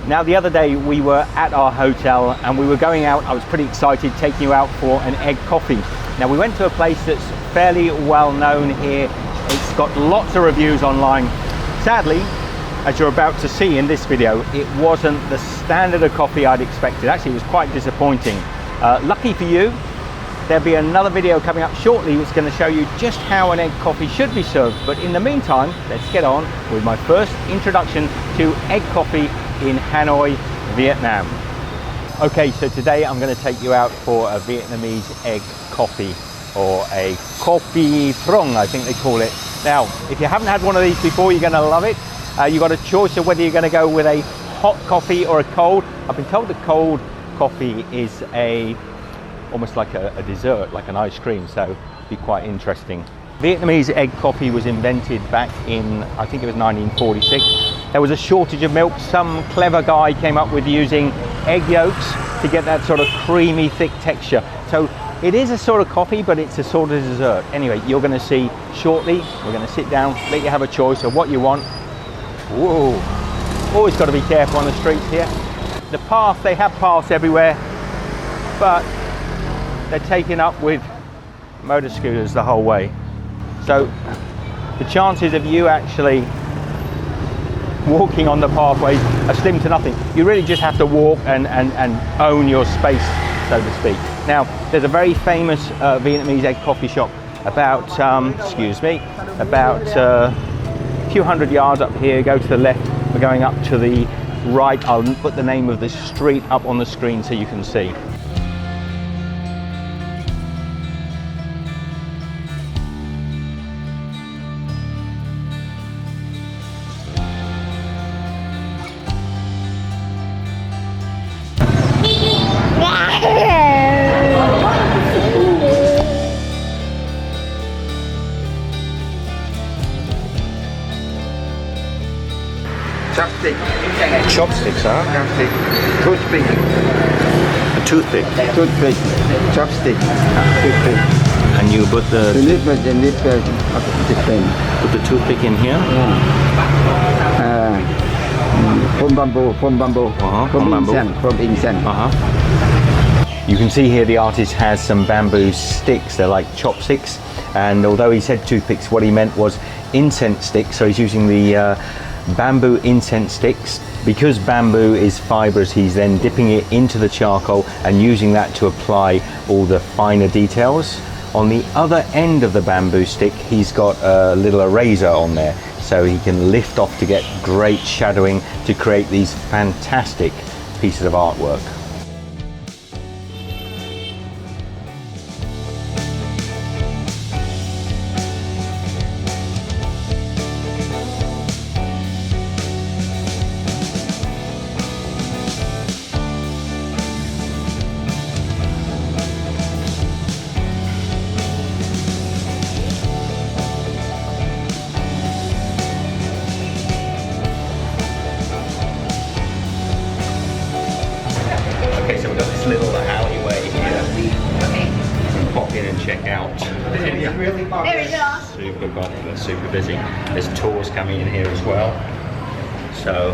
Now the other day we were at our hotel and we were going out. I was pretty excited taking you out for an egg coffee. Now we went to a place that's fairly well known here. It's got lots of reviews online. Sadly, as you're about to see in this video, it wasn't the standard of coffee I'd expected. Actually, it was quite disappointing. Lucky for you, there'll be another video coming up shortly which is going to show you just how an egg coffee should be served. But in the meantime, let's get on with my first introduction to egg coffee in Hanoi, Vietnam. Okay, so today I'm going to take you out for a Vietnamese egg coffee, or a coffee prong, I think they call it. Now, if you haven't had one of these before, you're going to love it. You've got a choice of whether you're going to go with a hot coffee or a cold. I've been told that cold coffee is almost like a dessert, like an ice cream, so it'd be quite interesting. Vietnamese egg coffee was invented back in, I think it was 1946. There was a shortage of milk. Some clever guy came up with using egg yolks to get that sort of creamy, thick texture. So it is a sort of coffee, but it's a sort of dessert. Anyway, you're going to see shortly. We're going to sit down, let you have a choice of what you want. Whoa, always got to be careful on the streets here. The path, they have paths everywhere, but they're taken up with motor scooters the whole way. So the chances of you actually walking on the pathways are slim to nothing. You really just have to walk and own your space, so to speak. Now, there's a very famous Vietnamese egg coffee shop about, about a few hundred yards up here. Go to the left, we're going up to the right. I'll put the name of the street up on the screen so you can see. Chopstick. Chopsticks, huh? Chopstick. Toothpick. A toothpick. Toothpick. Chopstick. Toothpick. And you put the put the toothpick in here. From bamboo. From bamboo. From incense. You can see here the artist has some bamboo sticks. They're like chopsticks. And although he said toothpicks, what he meant was incense sticks. So he's using the bamboo incense sticks. Because bamboo is fibrous, he's then dipping it into the charcoal and using that to apply all the finer details. On the other end of the bamboo stick, he's got a little eraser on there, so he can lift off to get great shadowing to create these fantastic pieces of artwork. Okay, so we've got this little alleyway here. You can pop in and check out. There we go. Super busy. There's tours coming in here as well. So,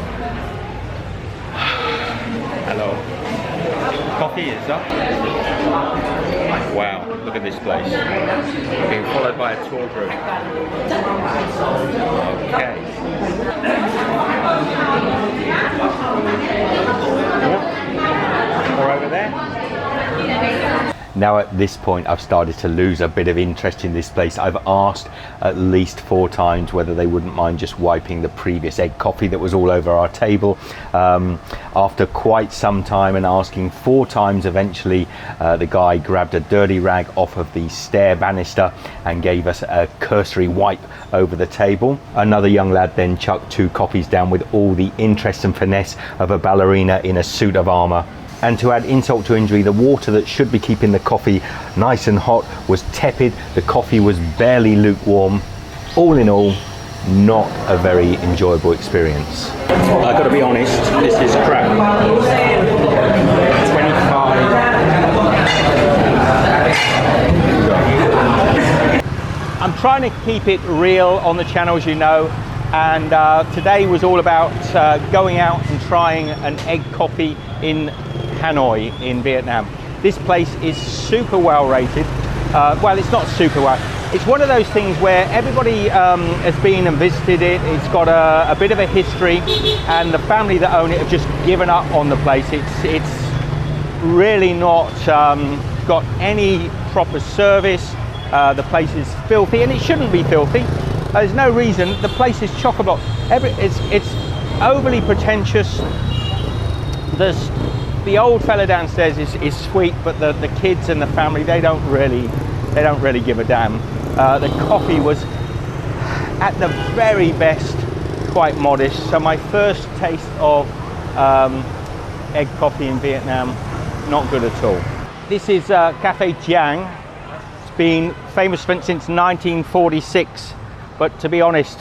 hello. Coffee is up. Wow, look at this place. We're being followed by a tour group. Okay. Or over there. Now at this point I've started to lose a bit of interest in this place. I've asked at least 4 times whether they wouldn't mind just wiping the previous egg coffee that was all over our table. After quite some time and asking 4 times, eventually the guy grabbed a dirty rag off of the stair banister and gave us a cursory wipe over the table. Another young lad then chucked 2 coffees down with all the interest and finesse of a ballerina in a suit of armour. And to add insult to injury, the water that should be keeping the coffee nice and hot was tepid. The coffee was barely lukewarm. All in all, not a very enjoyable experience. I've got to be honest, this is crap. 25. I'm trying to keep it real on the channel, as you know, and today was all about going out and trying an egg coffee in Hanoi in Vietnam. This place is super well rated. Well, it's not super well. It's one of those things where everybody has been and visited it. It's got a bit of a history, and the family that own it have just given up on the place. It's really not got any proper service. The place is filthy, and it shouldn't be filthy. There's no reason. The place is chock-a-block. It's overly pretentious. The old fella downstairs is sweet, but the kids and the family, they don't really give a damn. The coffee was, at the very best, quite modest. So my first taste of egg coffee in Vietnam, not good at all. This is Cafe Giảng. It's been famous since 1946, but to be honest,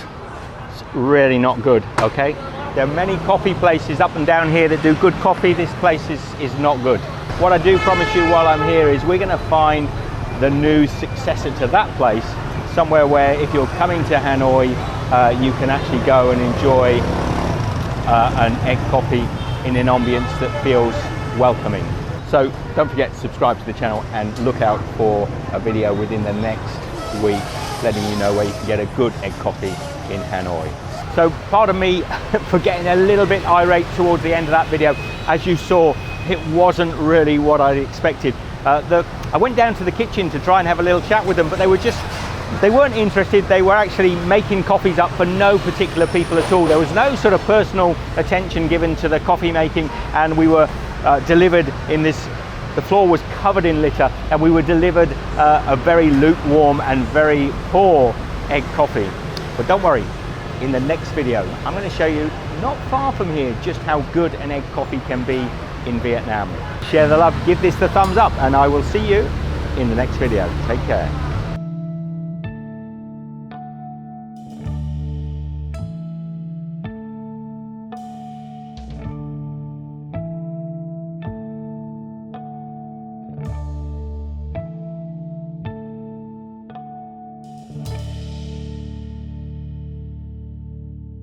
it's really not good, okay? There are many coffee places up and down here that do good coffee. This place is not good. What I do promise you while I'm here is we're gonna find the new successor to that place, somewhere where if you're coming to Hanoi, you can actually go and enjoy an egg coffee in an ambience that feels welcoming. So don't forget to subscribe to the channel and look out for a video within the next week letting you know where you can get a good egg coffee in Hanoi. So pardon me for getting a little bit irate towards the end of that video. As you saw, it wasn't really what I expected. I went down to the kitchen to try and have a little chat with them, but they weren't interested. They were actually making coffees up for no particular people at all. There was no sort of personal attention given to the coffee making, and we were delivered in this, the floor was covered in litter, and we were delivered a very lukewarm and very poor egg coffee. But don't worry, in the next video, I'm going to show you, not far from here, just how good an egg coffee can be in Vietnam. Share the love, give this the thumbs up, and I will see you in the next video. Take care.